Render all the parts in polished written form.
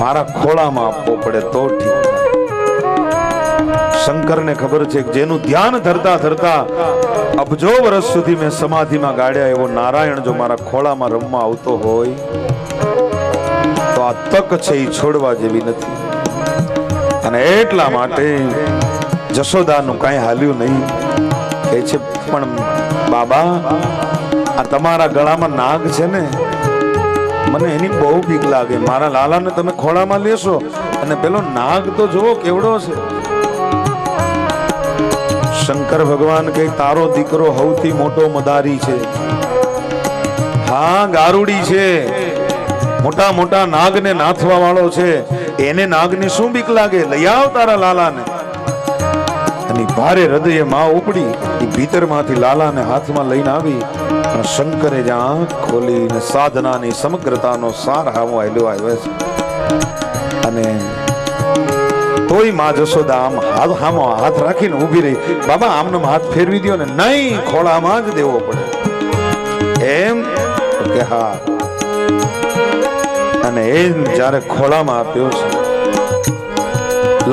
મારા ખોળામાં આપવો પડે તો ઠીક થાય. શંકરને ખબર છે કે જેનું ધ્યાન ધરતા ધરતા અબજો વર્ષ સુધી મેં સમાધિમાં ગાળ્યા એવો નારાયણ જો મારા ખોળામાં રમવા આવતો હોય તો આ તક છે એ છોડવા જેવી નથી. અને એટલા માટે જશોદાનું કાંઈ હાલ્યું નહીં. કહે છે પણ બાબા આ તમારા ગળામાં નાગ છે ને, મને એની બહુ બીક લાગે. મારા લાલાને તમે ખોળામાં લેશો અને પેલો નાગ તો જુઓ કેવડો છે. શંકર ભગવાન કે તારો દીકરો સૌથી મોટો મદારી છે. હા ગારુડી છે, મોટા મોટા નાગને નાથવા વાળો છે. એને નાગની શું બીક લાગે? લઈ આવ તારા લાલાને. અને ભારે હૃદયે માં ઉપડી એ ભીતરમાંથી લાલાને હાથમાં લઈને આવી. અને શંકરે જ્યાં આંખ ખોલીને સાધનાની સમગ્રતાનો સાર હામો આવ્યો છે. અને તોય માં જશોદા આમ હામો હાથ રાખીને ઊભી રહી. બાબા આમને હાથ ફેરવી દો ને. નહીં, ખોળામાં જ દેવો પડે એમ કે હા. અને એ જ્યારે ખોળામાં આપ્યો છે,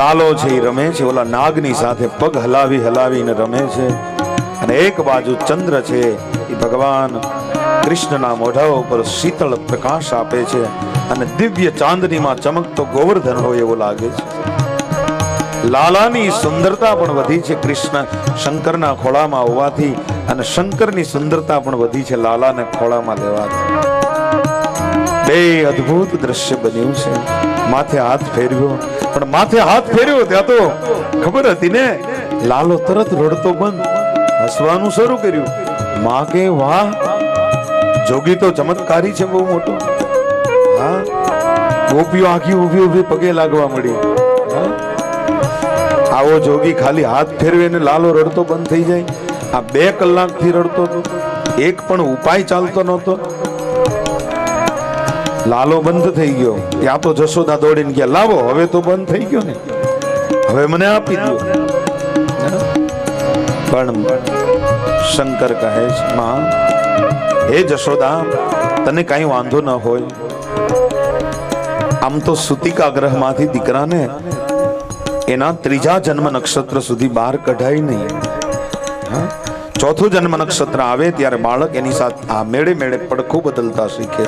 લાલો છે એ રમે છે ઓલા નાગની સાથે, પગ હલાવી હલાવીને રમે છે. અને એક બાજુ ચંદ્ર છે એ ભગવાન કૃષ્ણના મોઢા ઉપર શીતળ પ્રકાશ આપે છે. અને દિવ્ય ચાંદનીમાં ચમકતો ગોવર્ધન હોય એવું લાગે છે. લાલાની સુંદરતા પણ વધી છે કૃષ્ણ શંકરના ખોળામાં હોવાથી. અને શંકરની સુંદરતા પણ વધી છે લાલાને ખોળામાં લેવાથી. બે અદ્ભુત દ્રશ્ય બન્યું છે. માથે હાથ ફેરવ્યો, પણ માથે હાથ ફેર્યો ત્યાં તો ખબર હતી ને, લાલો તરત રડતો બંધ, હસવાનું શરૂ કર્યું. માં કે વાહ, જોગી તો ચમત્કારી છે બહુ મોટો. હા, ગોપીઓ આખી ઊભી ઊભી પગે લાગવા મળી. આવો જોગી ખાલી હાથ ફેરવે ને લાલો રડતો બંધ થઈ જાય. આ 2 કલાકથી રડતો હતો, એક પણ ઉપાય ચાલતો નહોતો. લાલો બંધ થઈ ગયો. ત્યાં તો જશોદા દોડીને ગયા, લાવો હવે તો બંધ થઈ ગયો ને, હવે મને આપી દો. પણ શંકર કહે છે માં, હે જશોદા તને કઈ વાંધો ન હોય. આમ તો સુતિકા ગ્રહમાંથી દીકરાને એના 3જા જન્મ નક્ષત્ર સુધી બહાર કઢાય નહીં. ચોથું જન્મ નક્ષત્ર આવે ત્યારે બાળક એની સાથે આ મેળે મેળે પડખું બદલતા શીખે,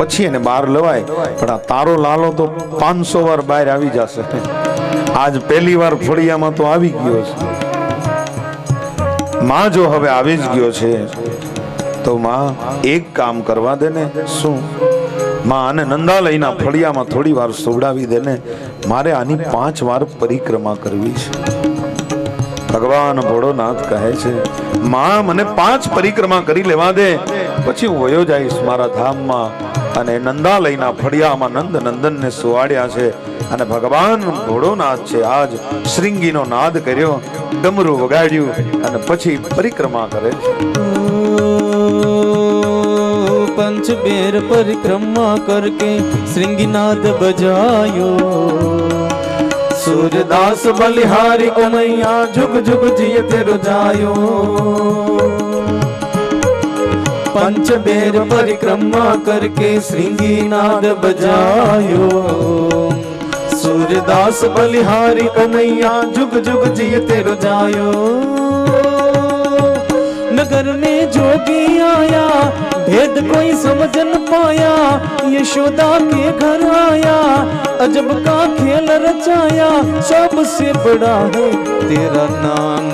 પછી એને બહાર લવાય. પણ આ તારો લાલો તો 500 વાર બહાર આવી જશે. આજ પહેલી વાર ફળિયામાં તો આવી ગયો છે. માં જો હવે આવી જ ગયો છે તો માં એક કામ કરવા દે ને. શું? માં આને નંદાલયના ફળિયામાં થોડી વાર સુવડાવી દે ને. મારે આની 5 વાર પરિક્રમા કરવી છે. ભગવાન ભોળોનાથ કહે છે માં મને 5 પરિક્રમા કરી લેવા દે, પછી હું વયો જઈશ મારા ધામમાં. અને નંદાલયના ફળિયામાં નંદ નંદનને સુવાડ્યા છે. અને ભગવાન ભોળોનાથ છે આજ શ્રીંગીનો નાદ કર્યો, ડમરું વગાડ્યું અને પછી પરિક્રમા કરે છે. पंचबेर परिक्रमा करके श्रृंगीनाद बजायो, सूर्यदास बलिहारी ओ मैया जुग जुग जिय तेरो जायो। पंचबेर परिक्रमा करके श्रृंगीनाद बजायो, सूर्यदास बलिहारी ओ मैया जुग जुग जिय तेरो जायो। नगर में जोगी आया भेद कोई समझ न पाया, यशोदा के घर आया अजब का खेल रचाया। सबसे बड़ा है तेरा नाम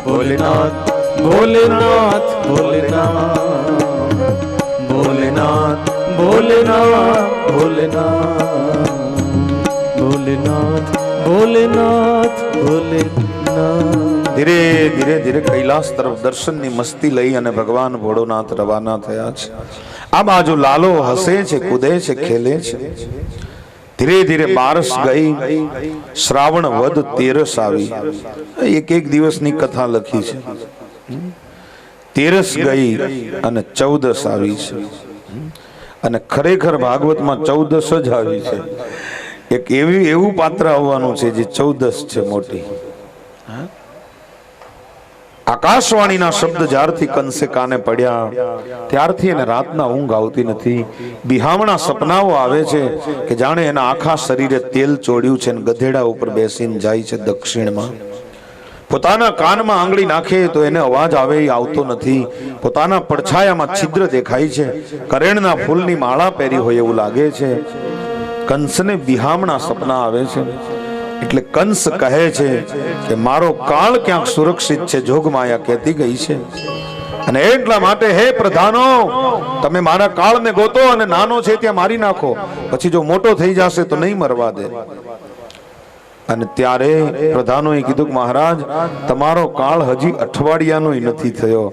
भोलेनाथ भोलेनाथ भोलेनाथ भोलेनाथ भोलेनाथ भोलेनाथ भोलेनाथ भोलेनाथ भोलेनाथ। ધીરે ધીરે ધીરે કૈલાસ તરફ દર્શનની મસ્તી લઈ અને ભગવાન ભોળોનાથ રવાના થયા છે. આ બાજુ લાલો હસે છે, કૂદે છે, ખેલે છે. ધીરે ધીરે બારસ ગઈ, શ્રાવણ વદ તેરસ આવી. એક એક દિવસની કથા લખી છે. તેરસ ગઈ અને 14 આવી છે. અને ખરેખર ભાગવતમાં 14 જ આવી છે. એક એવું પાત્ર આવવાનું છે જે 14 છે મોટી. આકાશવાણીના શબ્દ જ્યારથી કંસે કાને પડ્યા ત્યારથી એને રાતના ઊંઘ આવતી નથી. બિહામણા સપનાઓ આવે છે કે જાણે એના આખા શરીરે તેલ ચોડ્યું છે અને ગધેડા ઉપર બેસીને જાય છે દક્ષિણમાં. પોતાના કાનમાં આંગળી નાખે તો એને અવાજ આવે એ આવતો નથી. પોતાના પડછાયામાં છિદ્ર દેખાય છે. કરેણના ફૂલની માળા પહેરી હોય એવું લાગે છે. કંસને બિહામણા સપના આવે છે. એટલે કંસ કહે છે કે મારો કાળ ક્યાંક સુરક્ષિત છે, જોગમાયા કહેતી ગઈ છે. અને એટલા માટે હે પ્રધાનો, તમે મારા કાળને ગોતો અને નાનો છે ત્યાં મારી નાખો, પછી જો મોટો થઈ જશે તો નહીં મરવા દે. અને ત્યારે પ્રધાનોએ કીધું કે મહારાજ, તમારો કાળ હજી અઠવાડિયાનો નથી થયો,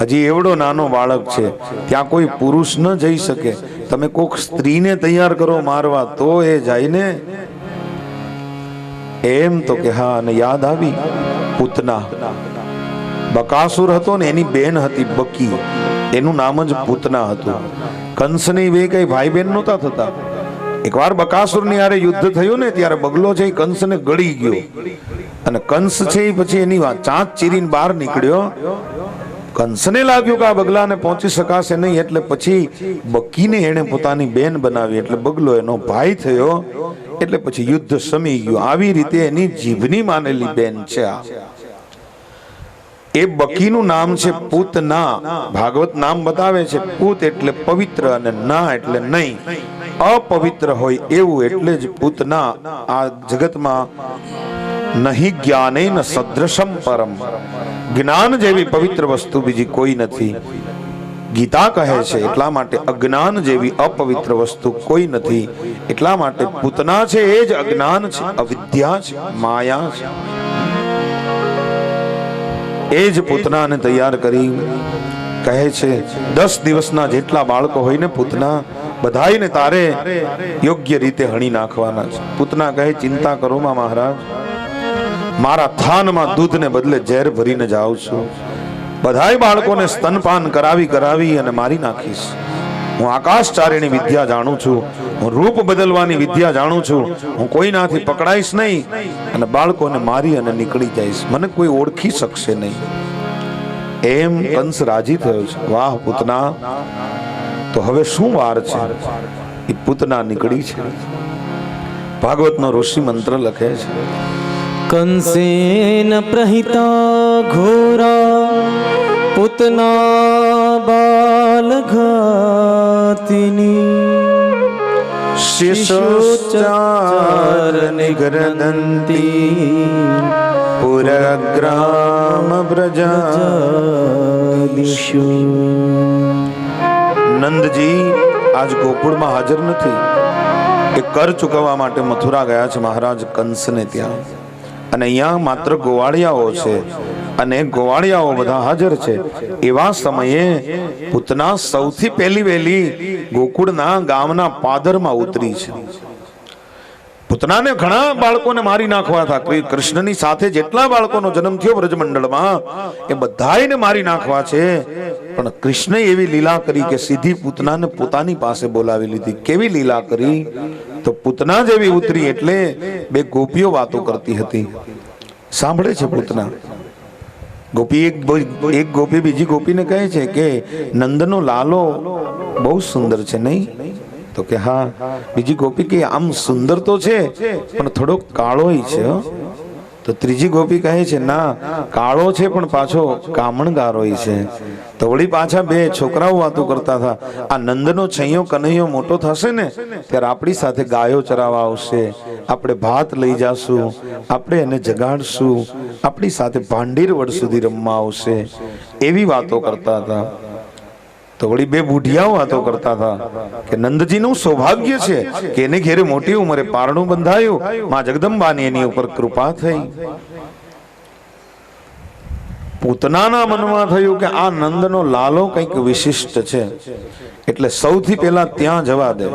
હજી એવડો નાનો બાળક છે, ત્યાં કોઈ પુરુષ ન જઈ શકે. તમે કોઈક સ્ત્રીને તૈયાર કરો મારવા તો એ જાય ને. એમ તો કે હા. અને યાદ આવી પૂતના. બકાસુર હતો ને એની બેન હતી બકી, એનું નામ જ પૂતના હતું. કંસની બે કઈ ભાઈ બેન નહોતા થતા. એકવાર બકાસુરની હારે યુદ્ધ થયું ને ત્યારે બગલો છે એ કંસને ગળી ગયો અને કંસ છે એ પછી એની ચાંચ ચીરીને બહાર નીકળ્યો. કંસને લાગ્યું કે આ બગલાને પહોંચી શકાશે નહીં, એટલે પછી બકીને એને પોતાની બેન બનાવી, એટલે બગલો એનો ભાઈ થયો. એટલે પછી યુદ્ધ શમી ગયું. આવી રીતે એની જીભની માનેલી બેન છે આ. એ બકીનું નામ છે પૂતના. ભાગવત નામ બતાવે છે પૂત એટલે પવિત્ર અને ના એટલે નહીં, અપવિત્ર હોય એવું. એટલે જ પૂતના. આ જગતમાં નહીં જ્ઞાનેન સદૃશમ પરમ, જ્ઞાન જેવી પવિત્ર વસ્તુ બીજી કોઈ નથી. ગીતા કહે છે એટલા માટે અજ્ઞાન જેવી અપવિત્ર વસ્તુ કોઈ નથી. એટલા માટે પૂતના છે એ જ અજ્ઞાન છે, અવિદ્યા છે, માયા છે. એ જ પૂતનાને તૈયાર કરી કહે છે 10 દિવસના જેટલા બાળકો હોય ને પૂતના, બધાઈને તારે યોગ્ય રીતે હણી નાખવાના છે. પૂતના કહે ચિંતા કરો માં મહારાજ, મારા થાનમાં દૂધને બદલે ઝેર ભરીને જાઉં છું. બધાય બાળકોને સ્તનપાન કરાવી અને મારી નાખીશ. હું આકાશચારીની વિદ્યા જાણું છું, હું રૂપ બદલવાની વિદ્યા જાણું છું. હું કોઈનાથી પકડાઈશ નહીં અને બાળકોને મારી અને નીકળી જઈશ, મને કોઈ ઓળખી શકશે નહીં. એમ કંસ રાજી થયો છે. વાહ પૂતના, તો હવે શું વાર છે? એ પૂતના નીકળી છે. ભાગવતનો ઋષિ મંત્ર લખે છે કંસેન પ્રહિતા ઘોરા પૂતના બાલઘાતિની શિશોચ્ચાર નિગરદંતી પુરગ્રામ બ્રજાદિષુ. નંદજી આજ ગોકુળમાં હાજર નથી. એ કર ચૂકવવા માટે મથુરા ગયા છે મહારાજ કંસને ત્યાં. અને અહીંયા માત્ર ગોવાળિયાઓ છે અને ગોવાળિયાઓ બધા હાજર છે. એવા સમયે પૂતના સૌથી પહેલી વહેલી ગોકુળના ગામના પાદરમાં ઉતરી છે. પૂતનાને ઘણા બાળકોને મારી નાખવા હતા. કૃષ્ણની સાથે જેટલા બાળકોનો જન્મ થયો બ્રજમંડળમાં એ બધાને મારી નાખવા છે. પણ કૃષ્ણએ એવી લીલા કરી કે સીધી પૂતનાને પોતાની પાસે બોલાવી લીધી. કેવી લીલા કરી? તો પૂતના જેવી ઉતરી એટલે બે ગોપીઓ વાતો કરતી હતી. સાંભળે છે પૂતના. ગોપી એક ગોપી બીજી ગોપીને કહે છે કે નંદનો લાલો બહુ સુંદર છે નહીં? તો કે હા. બીજી ગોપી કે આમ સુંદર તો છે પણ થોડોક કાળોય છે. તો ત્રીજી ગોપી કહે છે ના, કાળો છે પણ પાછો કામણગારોય છે. તો વળી પાછા બે છોકરાઓ વાતો કરતા હતા. આ નંદનો છૈયો કનૈયો મોટો થશે ને ત્યારે આપણી સાથે ગાયો ચરાવવા આવશે, આપણે ભાત લઈ જાશું, આપણે એને જગાડશું, આપણી સાથે ભાંડીર વડ સુધી રમવા આવશે. એવી વાતો કરતા હતા. તો વળી બે બુઢિયાઓ વાતો કરતા હતા કે નંદજીનું સૌભાગ્ય છે કે એને ઘેરે મોટી ઉંમરે પારણું બંધાયું, માં જગદંબાની એની ઉપર કૃપા થઈ. પૂતનાના મનમાં થયું કે આ નંદનો લાલો કંઈક વિશિષ્ટ છે, એટલે સૌથી પહેલા ત્યાં જવા દે.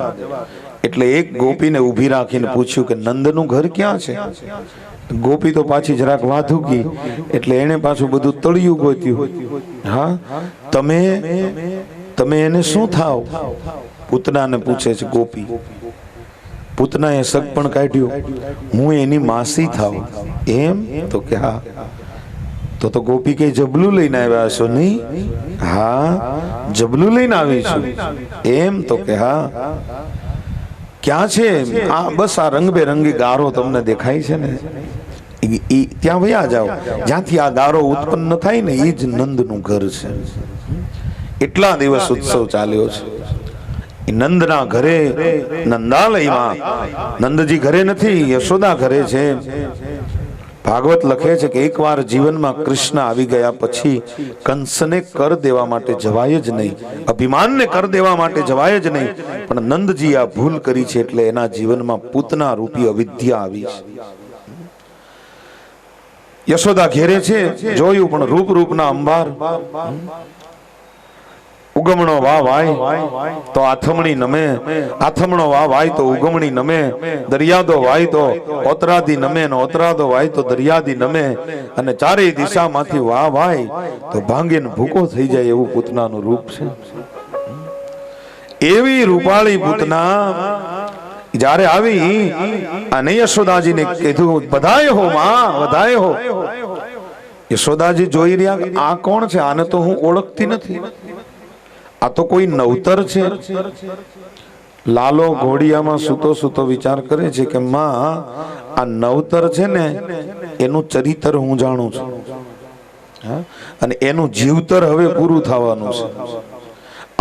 એટલે એક ગોપીને ઊભી રાખીને પૂછ્યું કે નંદનું ઘર ક્યાં છે? ગોપી તો પાછી જરાક વાધુકી, એટલે એને પાછું બધું તળિયું ગોત્યું. હા, તમે એને શું થાવ? પૂતનાને પૂછે છે ગોપી. પૂતનાએ સગપણ કાઢ્યું, હું એની માસી થાવ. એમ? તો કે હા. તો ગોપી કે જબલું લઈને આવ્યા છો નહીં? હા, જબલું લઈને આવી છું. એમ? તો કે હા. ક્યાં છે? આ બસ આ રંગબેરંગી ગારો તમને દેખાય છે ને, ત્યાં વયા જાઓ. જ્યાંથી આ ગારો ઉત્પન્ન થાય ને એ જ નંદનું ઘર છે. એટલા દિવસ ઉત્સવ ચાલ્યો છે. નંદના ઘરે, નંદાલયમાં, નંદજી ઘરે નથી, યશોદા ઘરે છે. ભાગવત લખે છે કે એકવાર જીવનમાં કૃષ્ણ આવી ગયા પછી કંસને કર દેવા માટે જવાય જ નહીં, અભિમાનને કર દેવા માટે જવાય જ નહીં. પણ નંદજી આ ભૂલ કરી છે એટલે એના જીવનમાં પૂતના રૂપી અવિદ્યા આવી છે. યશોદા ઘેરે છે, જોયું પણ રૂપ રૂપના અંબાર. ઉગમણો વાહ વાય તો આથમણી નમે, આથમણો વાહ વાય તો ઉગમણી નમે, દરિયાદો વાય તો ઓતરાદી નમે, ને ઓતરાદો વાય તો દરિયાદી નમે, અને ચારેય દિશામાંથી વાહ વાય તો ભાંગીને ભૂકો થઈ જાય એવું પૂતનાનું રૂપ છે. એવી રૂપાળી પૂતના જ્યારે આવી અને યશોદાજીને કીધું બધાય હો માં, બધાય હો. યશોદાજી જોઈ રહ્યા, આ કોણ છે? આને તો હું ઓળખતી નથી. આ તો કોઈ નવતર છે. લાલો ઘોડિયામાં સૂતો સૂતો વિચાર કરે છે કે માં, આ નવતર છે ને એનું ચરિત્ર હું જાણું છું, અને એનું જીવતર હવે પૂરું થવાનું છે.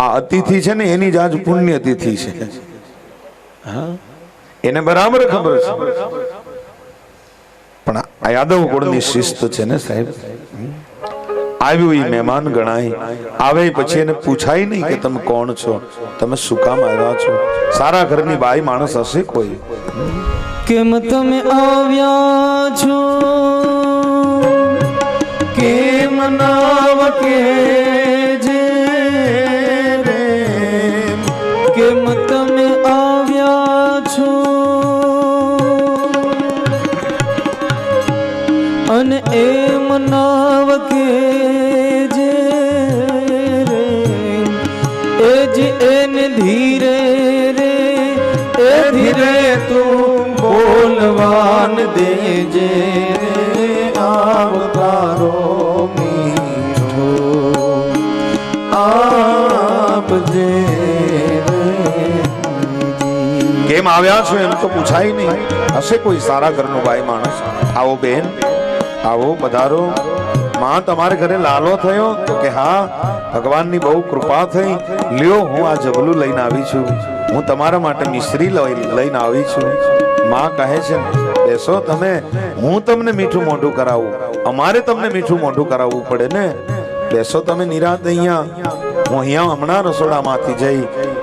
આ અતિથિ છે ને એની જ આજ પુણ્ય તિથિ છે. એને બરાબર ખબર છે. પણ આ યાદવ કુળની શિસ્ત છે ને સાહેબ. આવ્યું એ મહેમાન ગણાય. આવે પછી એને પૂછાય નહીં કે તમે કોણ છો, તમે શું કામ આવ્યા છો. સારા ઘરની બાઈ માણસ હશે કોઈ. કેમ તમે આવ્યા છો, કેમ નાવ કે જે રે, કેમ તમે આવ્યા છો, અને એમ નાવ કે જે રે, એ જ એને ધીરે રે, એ ધીરે તું બોલવાન દેજે રે, આવતારો મીઠો આપજે રે. કેમ આવ્યા છો એમ તો પૂછાય નહીં. હશે કોઈ સારા ઘરનો બાઈ માણસ. આવો બેન, આવો, પધારો. માં, તમારે ઘરે લાલો થયો? તો કે હા, ભગવાનની બહુ કૃપા થઈ. લ્યો, હું આ જબલું લઈને આવી છું, હું તમારા માટે મિશ્રી લઈને આવી છું. માં કહે છે બેસો તમે, હું તમને મીઠું મોઢું કરાવું. અમારે તમને મીઠું મોઢું કરાવવું પડે ને. બેસો તમે નિરાંત અહીંયા. હું અહીંયા હમણાં રસોડામાંથી જઈ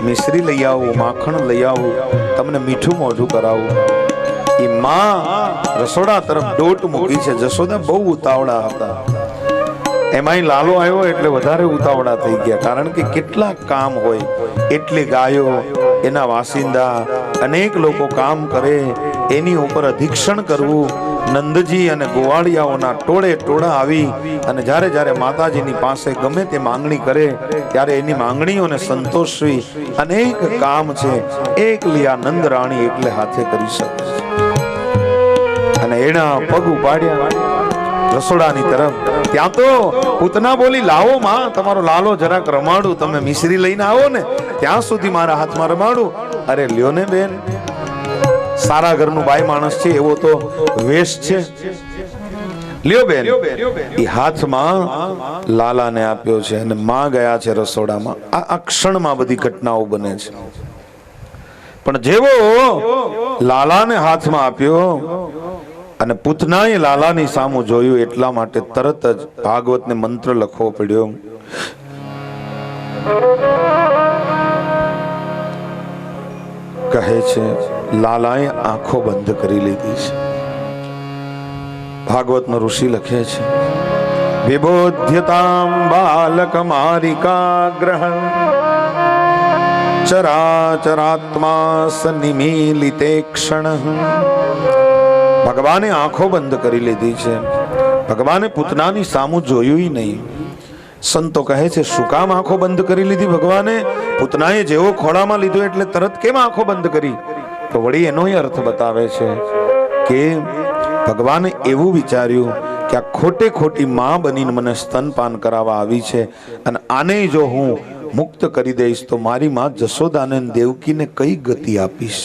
મિશ્રી લઈ આવું, માખણ લઈ આવું, તમને મીઠું મોઢું કરાવું. એ માં રસોડા તરફ ડોટ મૂકી છે. જશોદા બહુ ઉતાવળા હતા. એમાંય લાલો આવ્યો એટલે વધારે ઉતાવળા થઈ ગયા. કારણ કે કેટલા કામ હોય, એટલી ગાયો, એના વાસિંદા, અનેક લોકો કામ કરે, એની ઉપર અધિક્ષણ કરવું. નંદજી અને ગોવાળિયાઓના ટોળે ટોળા આવી અને જ્યારે જ્યારે માતાજીની પાસે ગમે તે માંગણી કરે ત્યારે એની માંગણીઓને સંતોષવી અનેક કામ છે એકલી આ નંદ રાણી એકલે હાથે કરી શકે. અને એના પગ ઉપાડ્યા રસોડાની તરફ. ત્યાં તો પૂતના બોલી, લાવો માં, તમારો લાલો જરાક રમાડું. તમે મિશ્રી લઈને આવો ને ત્યાં સુધી મારા હાથમાં રમાડું. અરે લ્યો ને બેન, સારા ઘરનું બાઈ માણસ છે એવો તો વેશ છે. લ્યો બેન. એ હાથમાં લાલાને આપ્યો છે અને માં ગયા છે રસોડામાં. આ ક્ષણમાં બધી ઘટનાઓ બને છે. પણ જેવો લાલાને હાથમાં આપ્યો અને પૂતનાએ લાલાની સામું જોયું, એટલા માટે તરત જ ભાગવતને મંત્ર લખવો પડ્યો. કહે છે લાલાએ આંખો બંધ કરી લીધી છે. ભાગવતનો ઋષિ લખે છે વિબોધ્યતામ બાલક મારિકાગ્રહ ચરાચરાત્મા સનિમીલિતે ક્ષણ. ભગવાને આંખો બંધ કરી લીધી છે. ભગવાને પૂતનાની સામું જોયું નહીં. સંતો કહે છે શું કામ આંખો બંધ કરી લીધી ભગવાને? પૂતનાએ જેવો ખોળામાં લીધો એટલે તરત કેમ આંખો બંધ કરી? તો વળી એનો અર્થ બતાવે છે કે ભગવાને એવું વિચાર્યું કે આ ખોટે ખોટી માં બનીને મને સ્તનપાન કરાવવા આવી છે, અને આને જો હું મુક્ત કરી દઈશ તો મારી માં જશોદાને અને દેવકીને કઈ ગતિ આપીશ,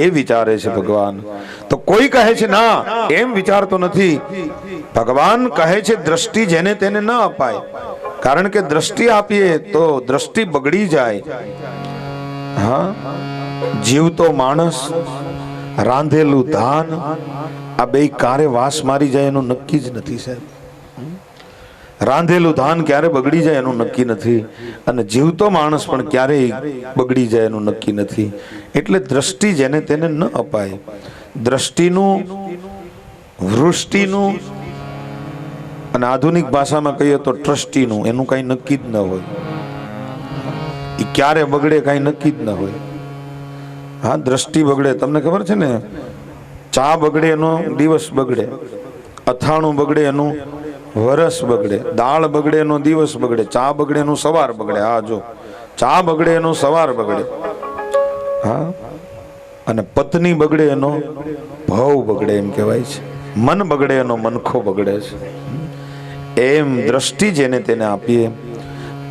એ વિચારે છે ભગવાન. તો કોઈ કહે છે ના, એમ વિચારતો નથી. ભગવાન કહે છે દ્રષ્ટિ જેને તેને ન અપાય, કારણ કે દ્રષ્ટિ આપીએ તો દ્રષ્ટિ બગડી જાય. હા, જીવતો માણસ, રાંધેલું ધાન, આ બે કારે વાસ મારી જાય એનું નક્કી જ નથી સાહેબ. રાંધેલું ધાન ક્યારે બગડી જાય એનું નક્કી નથી, અને જીવતો માણસ પણ ક્યારેય બગડી જાય એનું નક્કી નથી. એટલે દ્રષ્ટિ જેને તેને ન અપાય. દ્રષ્ટિનું, વૃષ્ટિનું, અને આધુનિક ભાષામાં કહીએ તો ટ્રસ્ટીનું, એનું કઈ નક્કી જ ન હોય. એ ક્યારે બગડે કઈ નક્કી જ ન હોય. હા, દ્રષ્ટિ બગડે, તમને ખબર છે ને, ચા બગડે એનો દિવસ બગડે, અથાણું બગડે એનું વરસ બગડે, દાળ બગડે એનો દિવસ બગડે, ચા બગડે એનું સવાર બગડે. હા, જો ચા બગડે એનો સવાર બગડે. હા, અને પત્ની બગડે એનો ભાવ બગડે એમ કહેવાય છે. મન બગડે એનો મનખો બગડે છે. એમ દ્રષ્ટિ જેને તેને આપીએ.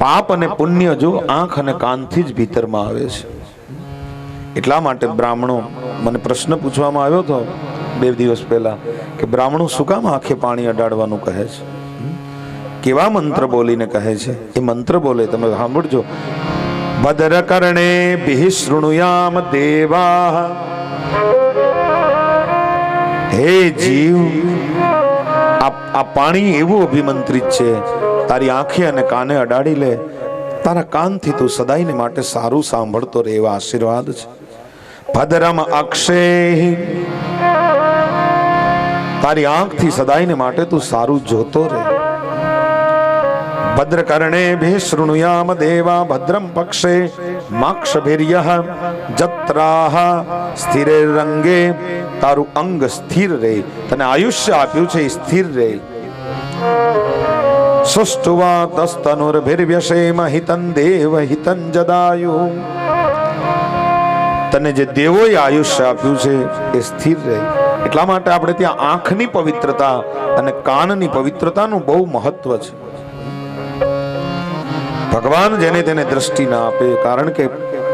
પાપ અને પુણ્ય જો આંખ અને કાનથી જ ભીતરમાં આવે છે. એટલા માટે બ્રાહ્મણો, મને પ્રશ્ન પૂછવામાં આવ્યો હતો 2 દિવસ પહેલા કે બ્રાહ્મણો શું કામ આંખે પાણી અડાડવાનું કહે છે, કેવા મંત્ર બોલીને કહે છે? એ મંત્ર બોલે, તમે સાંભળજો. ભદ્ર કર્ણે ભિઃ શૃણુયામ દેવા. હે જીવ, આ પાણી એવું અભિમંત્રિત છે, તારી આંખે અને કાને અડાડી લે, તારા કાનથી તું સદાયને માટે સારું સાંભળતો રહે, એવા આશીર્વાદ છે. ભદ્રમ અક્ષય, તારી આંખથી સદાયને માટે તું સારું જોતો રહે. ભદ્ર કર્ણેભિઃ શૃણુયામ દેવા, ભદ્રમ પક્ષે માક્ષભિર્યઃ જત્રાહ સ્થિરે રંગે. તારું અંગ સ્થિર રહે, તને આયુષ્ય આપ્યું છે એ સ્થિર રહે. સુષ્ટુવા તસ્તનુર્ભિર્વ્યશેમ હિતં દેવ હિતં જદાયુ. તને જે દેવોએ આયુષ્ય આપ્યું છે એ સ્થિર રહે. એટલા માટે આપણે ત્યાં આંખની પવિત્રતા અને કાનની પવિત્રતાનું બહુ મહત્વ છે. ભગવાન જેને તેને દ્રષ્ટિ ના આપે, કારણ કે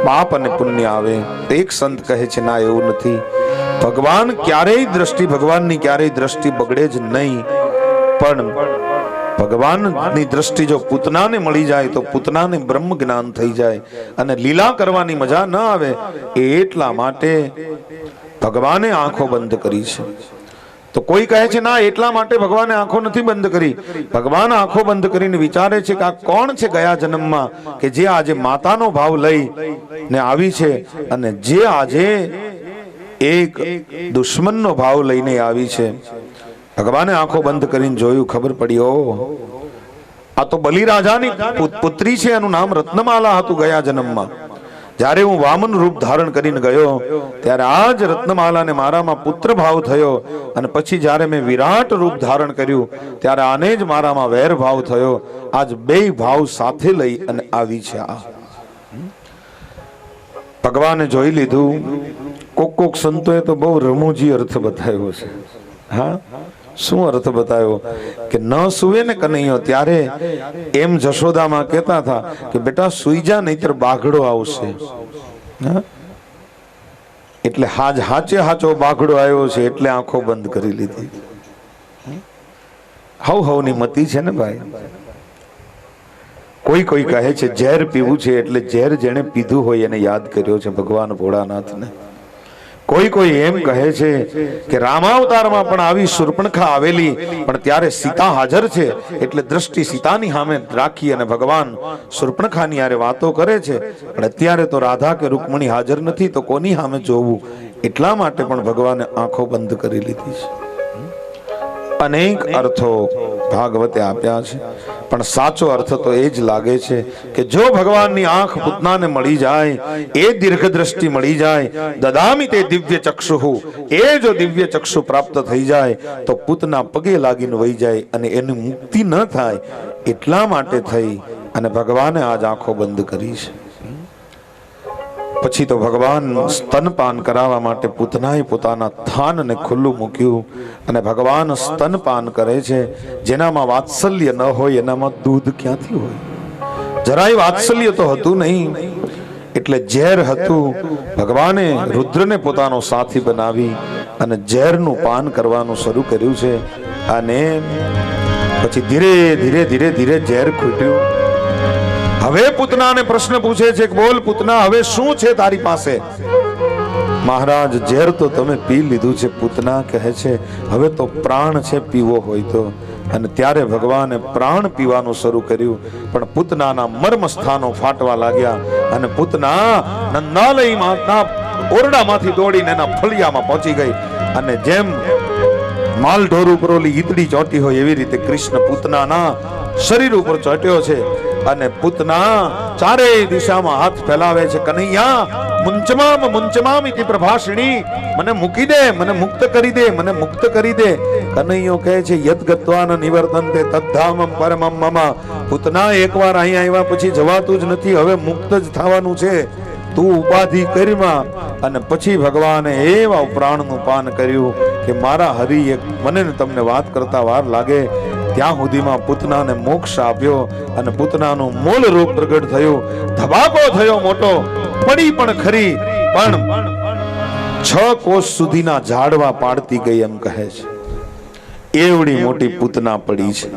પાપ અને પુણ્ય આવે. એક સંત કહે છે ના, એવું નથી. ભગવાન ક્યારેય દ્રષ્ટિ, ભગવાનની ક્યારેય દ્રષ્ટિ બગડે જ નહીં. પણ ભગવાનની દ્રષ્ટિ જો પૂતનાને મળી જાય તો પૂતનાને બ્રહ્મ જ્ઞાન થઈ જાય અને લીલા કરવાની મજા ન આવે. એટલા માટે ભગવાને આંખો બંધ કરી છે. તો કોઈ કહે છે ના, એટલા માટે ભગવાને આંખો નથી બંધ કરી. ભગવાન આંખો બંધ કરીને વિચારે છે કે આ કોણ છે ગયા જન્મમાં કે જે આજે માતાનો ભાવ લઈ ને આવી છે, અને જે આજે એક દુશ્મનનો ભાવ લઈને આવી છે. ભગવાને આંખો બંધ કરીને જોયું, ખબર પડી, ઓ આ તો બલિરાજાની પુત્રી છે, એનું નામ રત્નમાલા હતું ગયા જન્મમાં. જ્યારે હું વામન રૂપ ધારણ કરીને ગયો ત્યારે આ જ રત્નમાલાને મારામાં પુત્ર ભાવ થયો, અને પછી જ્યારે મેં વિરાટ રૂપ ધારણ કર્યું ત્યારે આને જ મારામાં વેર ભાવ થયો. આજ બે ભાવ સાથે લઈ અને આવી છે. આ ભગવાને જોઈ લીધું. કોક સંતોએ તો બહુ રમૂજી અર્થ બતાવ્યો છે. હા, શું અર્થ બતાવ્યો કે ન સુવે ને કનૈયો ત્યારે એમ જશોદામાં કહેતા હતા કે બેટા સુઈ જા, નહીતર બાઘડો આવશે. એટલે હાચો બાઘડો આવ્યો છે એટલે આંખો બંધ કરી લીધી. હવની મતી છે ને ભાઈ. કોઈ કહે છે ઝેર પીવું છે એટલે ઝેર જેને પીધું હોય એને યાદ કર્યો છે ભગવાન ભોળાનાથને. કોઈ એમ કહે છે કે રામાવતારમાં પણ આવી શૂર્પણખા આવેલી, પણ ત્યારે સીતા હાજર છે એટલે દ્રષ્ટિ સીતાની સામે રાખી અને ભગવાન શૂર્પણખાની હારે વાતો કરે છે. પણ અત્યારે તો રાધા કે રૂકમણી હાજર નથી, તો કોની સામે જોવું? એટલા માટે પણ ભગવાને આંખો બંધ કરી લીધી છે. અનેક અર્થો ભાગવતે આપ્યા છે, પણ સાચો અર્થ તો એ જ લાગે છે કે જો ભગવાનની આંખ પૂતનાને મળી જાય, એ દીર્ઘ દ્રષ્ટિ મળી જાય, દદામિ તે દિવ્ય ચક્ષુ, એ જો દિવ્ય ચક્ષુ પ્રાપ્ત થઈ જાય તો પૂતના પગે લાગીને વહી જાય અને એની મુક્તિ ન થાય. એટલા માટે થઈ અને ભગવાને આજ આંખો બંધ કરી છે. પછી તો ભગવાન સ્તનપાન કરાવવા માટે પૂતનાએ પોતાના થાનને ખુલ્લું મૂક્યું અને ભગવાન સ્તનપાન કરે છે. જેનામાં વાત્સલ્ય ન હોય એનામાં દૂધ ક્યાંથી હોય? જરાય વાત્સલ્ય તો હતું નહીં, એટલે ઝેર હતું. ભગવાને રુદ્રને પોતાનો સાથી બનાવી અને ઝેરનું પાન કરવાનું શરૂ કર્યું છે. અને પછી ધીરે ધીરે ધીરે ધીરે ઝેર ખૂટ્યું. હવે પૂતનાને પ્રશ્ન પૂછે છે કે બોલ પૂતના, હવે શું છે તારી પાસે? મહારાજ, ઝેર તો તમે પી લીધું છે. પૂતના કહે છે હવે તો પ્રાણ છે પીવો હોય તો. અને ત્યારે ભગવાને પ્રાણ પીવાનું શરૂ કર્યું. પણ પૂતનાના મર્મ સ્થાનો ફાટવા લાગ્યા અને પૂતના નંદાલયના ઓરડામાંથી દોડીને એના ફળિયામાં પહોંચી ગઈ. અને જેમ માલ ઢોર ઉપર ઓલી ઈતડી ચોંટી હોય એવી રીતે કૃષ્ણ પૂતનાના શરીર ઉપર ચોંટ્યો છે. અને પૂતના ચારેય દિશામાં હાથ ફેલાવે છે. કનૈયા, મુંચમામ મુંચમામ ઇતિ પ્રભાષિણી, મને મૂકી દે, મને મુક્ત કરી દે, મને મુક્ત કરી દે. કનૈયો કહે છે યદ ગત્વાન નિવર્તન્તે તદ્ધામમ પરમમ મમ. પૂતના, એકવાર અહીંયા આવ્યા પછી જવાતું જ નથી, હવે મુક્ત જ થવાનું છે, તું ઉપાધિ કરીમાં. અને પછી ભગવાને એવા પ્રાણનું પાન કર્યું કે મારા હરિ, એક મને ને તમને વાત કરતા વાર લાગે ત્યાં સુધીમાં પૂતનાને મોક્ષ આપ્યો. અને પૂતનાનું મૂળ રૂપ પ્રગટ થયું. ધબાકો થયો મોટો, પડી પણ ખરી, પણ 6 કોષ સુધીના ઝાડવા પાડતી ગઈ એમ કહે છે. એવડી મોટી પૂતના પડી છે.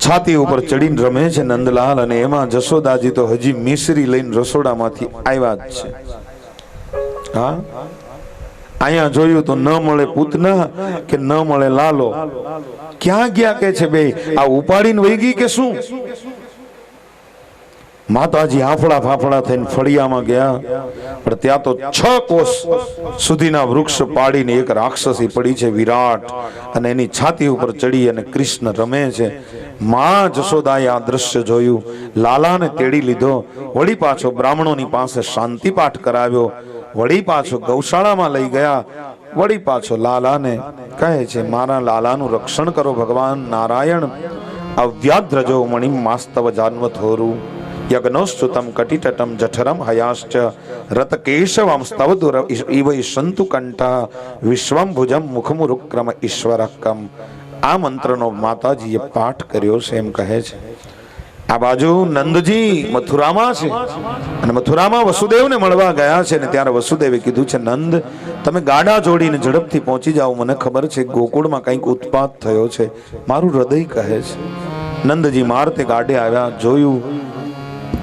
છાતી ઉપર ચડીને રમે છે નંદલાલ. અને એમાં જશોદાજી તો હજી મિશ્રી લઈને રસોડામાંથી આવ્યા જ છે. હા, અહીંયા જોયું તો ન મળે પૂતના કે ન મળે લાલો. ક્યાં ગયા કે છે બે? આ ઉપાડીને વહી ગઈ કે શું? માતાજી હાફડા ફાફડા થઈને ફળિયામાં ગયા. પણ ત્યાં તો 6 કોષ સુધીના વૃક્ષ પાડીને એક રાક્ષસી પડી છે વિરાટ. અને એની છાતી ઉપર ચડી અને કૃષ્ણ રમે છે. માં જશોદાએ આ દ્રશ્ય જોયું, લાલાને તેડી લીધો. વળી પાછો બ્રાહ્મણોની પાસે શાંતિ પાઠ કરાવ્યો. વળી પાછો ગૌશાળામાં લઈ ગયા. વળી પાછો લાલાને કહે છે મારા લાલાનું રક્ષણ કરો ભગવાન નારાયણ. અવ્યાદ્રજો મણિમ માસ્તવ જાન્વ થોરું યજ્ઞોસ્તુતમ કટિતટમ જઠરમ હયાશ્ચ રતકેશવમ સ્તવદુર ઇવ સંતુ કંઠ વિશ્વમ ભુજમ મુખમુરુક્રમ ઈશ્વરક્કમ. આ મંત્રનો માતાજીએ પાઠ કર્યો છે એમ કહે છે. આ બાજુ નંદજી મથુરામાં છે અને મથુરામાં વસુદેવને મળવા ગયા છે. ને ત્યારે વસુદેવે કીધું છે નંદ, તમે ગાડા જોડીને ઝડપથી પહોંચી જાઓ. મને ખબર છે ગોકુળમાં કંઈક ઉત્પાત થયો છે, મારું હૃદય કહે છે. નંદજી મારતે ગાડે આવ્યા. જોયું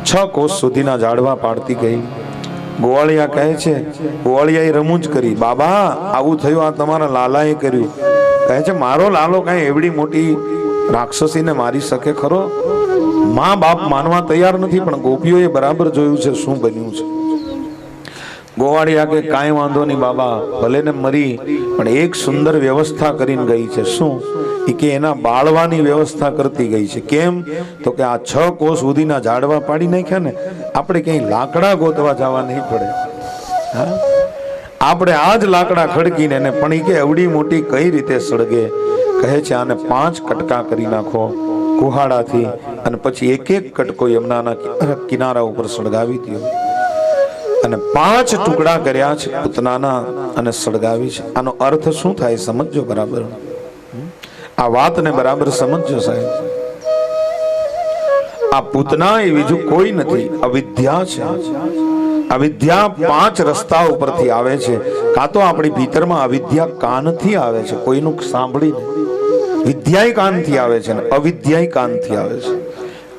6 કોષ સુધીના ઝાડવા પાડતી ગઈ. ગોવાળિયા કહે છે, ગોવાળિયાએ રમૂજ કરી, બાબા આવું થયું, આ તમારા લાલાએ કર્યું. કહે છે મારો લાલો કઈ એવડી મોટી રાક્ષસીને મારી શકે ખરો? માં બાપ માનવા તૈયાર નથી, પણ ગોપીઓએ બરાબર જોયું છે શું બન્યું છે. ગોવાળિયા કે કાંઈ વાંધો નહીં બાબા, ભલે ને મરી પણ એક સુંદર વ્યવસ્થા કરીને ગઈ છે. શું? એ કે એના બાળવાની વ્યવસ્થા કરતી ગઈ છે. કેમ? તો કે આ 6 કોષ સુધીના ઝાડવા પાડી નાખ્યા ને, આપણે ક્યાંય લાકડા ગોતવા જવા નહીં પડે. હા, આપણે આ જ લાકડા ખડકીને એને, પણ એ કે એવડી મોટી કઈ રીતે સળગે? કહે છે આને 5 કટકા કરી નાખો કુહાડાથી, અને પછી એક એક કટકો યમુનાના કિનારા ઉપર સળગાવી દો. અને 5 ટુકડા કર્યા છે પૂતનાના અને સળગાવી છે. આનો અર્થ શું થાય સમજો બરાબર. આ વાતને બરાબર સમજો સાહેબ. આ પૂતના એ બીજું કોઈ નથી, અવિદ્યા છે. અવિદ્યા 5 રસ્તા ઉપરથી આવે છે. કાં તો આપણી ભીતરમાં અવિદ્યા કાનથી આવે છે, કોઈનું સાંભળીને. વિદ્યાય કાનથી આવે છે ને અવિદ્યાય કાનથી આવે છે.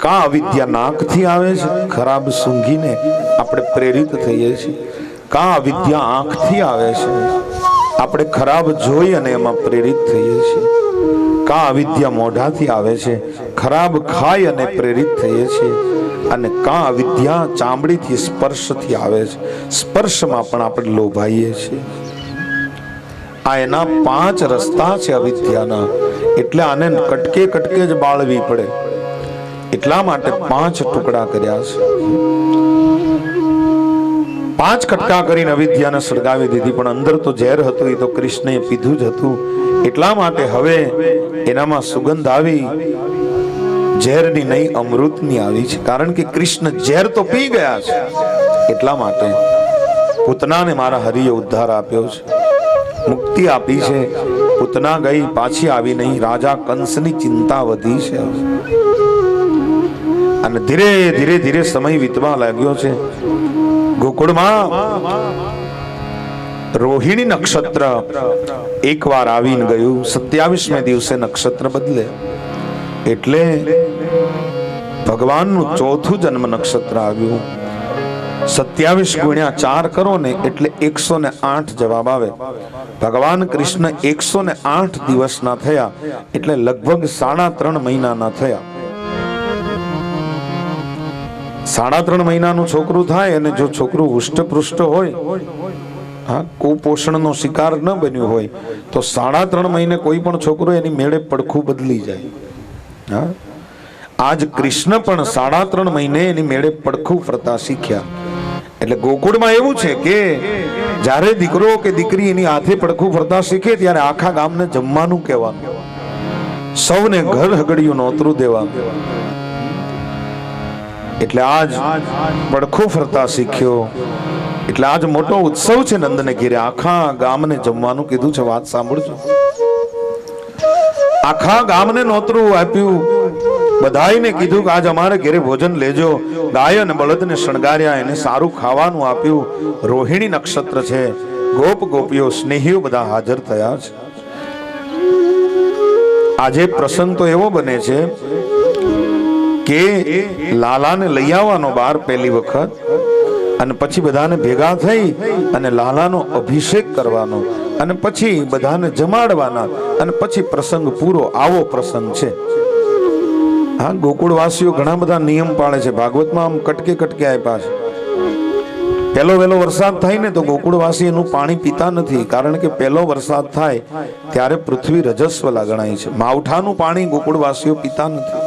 કા અવિદ્યા નાકથી આવે છે, ખરાબ સૂંઘીને આપણે પ્રેરિત થઈએ છીએ. કા અવિદ્યા આંખથી આવે છે, આપણે ખરાબ જોઈ અને એમાં પ્રેરિત થઈએ છીએ. કા અવિદ્યા મોઢાથી આવે છે, ખરાબ ખાઈ અને પ્રેરિત થઈએ છીએ. અને કા અવિદ્યા ચામડીથી સ્પર્શથી આવે છે, સ્પર્શમાં પણ આપણે લોભાઈએ છીએ. આ એના 5 રસ્તા છે અવિદ્યાના. એટલે આને કટકે કટકે જ બાળવી પડે. એટલા માટે 5 ટુકડા કર્યા છે. 5 કટકા કરીને અવિદ્યાને સળગાવી દીધી. પણ અંદર તો ઝેર હતું, એ તો કૃષ્ણએ પીધું જ હતું. એટલા માટે હવે એનામાં સુગંધ આવી. ઝેરની નહીં અમૃતની આવી છે. કારણ કે કૃષ્ણ ઝેર તો પી ગયા છે, એટલા માટે પૂતનાને મારા હરિએ ઉદ્ધાર આપ્યો છે, મુક્તિ આપી છે. પૂતના ગઈ, પાછી આવી નહીં. રાજા કંસની ચિંતા વધી છે અને ધીરે ધીરે ધીરે સમય વીતવા લાગ્યો છે. ગોકુળમાં રોહિણી નક્ષત્ર એકવાર આવીને ગયું. 27મે દિવસે નક્ષત્ર બદલે એટલે ભગવાનનું ચોથું જન્મ નક્ષત્ર આવ્યું. 27 ગુણ્યા 4 કરો ને એટલે 108 જવાબ આવે. ભગવાન કૃષ્ણ 108 દિવસના થયા એટલે લગભગ 3.5 મહિનાના થયા. 3.5 મહિનાનું છોકરું થાય અને જો છોકરું હુષ્ટપૃષ્ટ હોય, હા, કુપોષણનો શિકાર ન બન્યું હોય તો 3.5 મહિને કોઈ પણ છોકરો એની મેળે પડખું બદલી જાય. હા, આજ કૃષ્ણ પણ 3.5 મહિને એની મેળે પડખું ફરતા શીખ્યા. એટલે ગોકુળમાં એવું છે કે જ્યારે દીકરો કે દીકરી એની હાથે પડખું ફરતા શીખે ત્યારે આખા ગામને જમવાનું કહેવાનું, સૌને ઘર હગડિયું નોતરું દેવાનું. એટલે આજ પડખું ફરતા શીખ્યો એટલે આજ મોટો ઉત્સવ છે નંદને ઘેરે. આખા ગામને જમવાનું કીધું છે. વાત સાંભળજો. આખા ગામને નોતરું આપ્યું. બધાઈને કીધું કે આજ અમારે ઘેરે ભોજન લેજો. ગાય અને બળદને શણગાર્યા, એને સારું ખાવાનું આપ્યું. રોહિણી નક્ષત્ર છે, ગોપ ગોપીઓ સ્નેહીઓ બધા હાજર થયા છે. આજે પ્રસંગ તો એવો બને છે કે લાલાને લઈ આવવાનો બહાર પહેલી વખત અને પછી બધાને ભેગા થઈ અને લાલાનો અભિષેક કરવાનો અને પછી બધાને જમાડવાના અને પછી પ્રસંગ પૂરો. આવો પ્રસંગ છે. હા, ગોકુળવાસીઓ ઘણા બધા નિયમ પાળે છે. ભાગવતમાં આમ કટકે કટકે આપ્યા છે. પહેલો વહેલો વરસાદ થાય ને તો ગોકુળવાસી એનું પાણી પીતા નથી, કારણ કે પહેલો વરસાદ થાય ત્યારે પૃથ્વી રજસ્વલા ગણાય છે. માવઠાનું પાણી ગોકુળવાસીઓ પીતા નથી.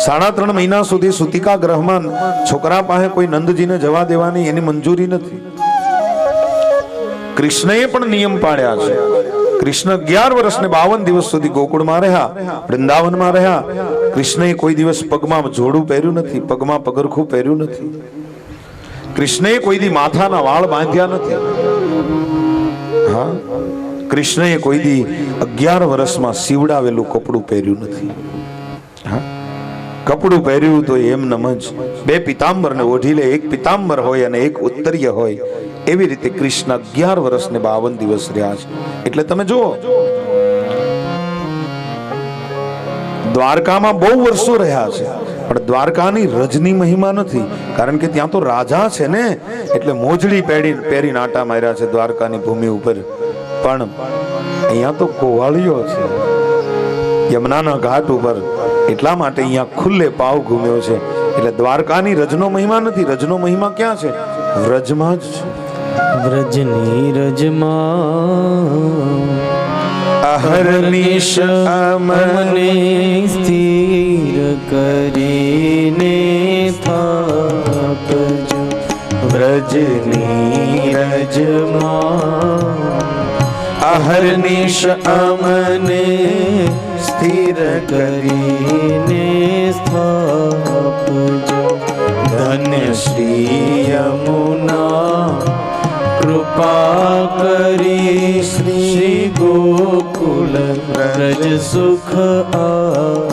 3.5 મહિના સુધી સૂતિકા ગ્રહમાં છોકરા પાસે કોઈ નંદજીને જવા દેવાની એની મંજૂરી નથી. કૃષ્ણએ પણ નિયમ પાડ્યા છે. કૃષ્ણ 11 વર્ષ ને 52 દિવસ સુધી ગોકુળમાં રહ્યા, વૃંદાવનમાં રહ્યા. કૃષ્ણએ કોઈ દિવસ પગમાં જોડું પહેર્યું નથી, પગમાં પગરખું પહેર્યું નથી. કૃષ્ણએ કોઈ દી માથાના વાળ બાંધ્યા નથી. હા, કૃષ્ણએ કોઈ દી 11 વર્ષમાં સીવડાવેલું કપડું પહેર્યું નથી. હા, કપડું પહેર્યું તો એમનેમ જ 2 પિતાંબરને ઓઢી લે. એક પિતાંબર હોય અને એક ઉત્તરીય હોય. એવી રીતે કૃષ્ણ 11 વર્ષ ને 52 દિવસ રહ્યા છે. એટલે તમે જુઓ, દ્વારકામાં બહુ વર્ષો રહ્યા છે પણ દ્વારકાની રજની મહિમા નથી, કારણ કે ત્યાં તો રાજા છે ને, એટલે મોજડી પહેરીને આટા માર્યા છે દ્વારકાની ભૂમિ ઉપર. પણ અહીંયા તો કોવાળીઓ છે યમુનાના ઘાટ ઉપર, એટલા માટે અહીંયા ખુલ્લે પાવ ઘૂમ્યો છે. એટલે દ્વારકાની રજનો મહિમા નથી. રજનો મહિમા ક્યાં છે? વ્રજમાં જ છે. વ્રજની રજમાં અહર્નિશ અમને સ્થિર કરીને થાપજો. વ્રજની રજમાં અહર્નિશ અમને સ્થિર કરીને સ્થાપજો. ધન્ય શ્રી યમુના કૃપા કરી શ્રી ગોકુળ વ્રજ સુખ આ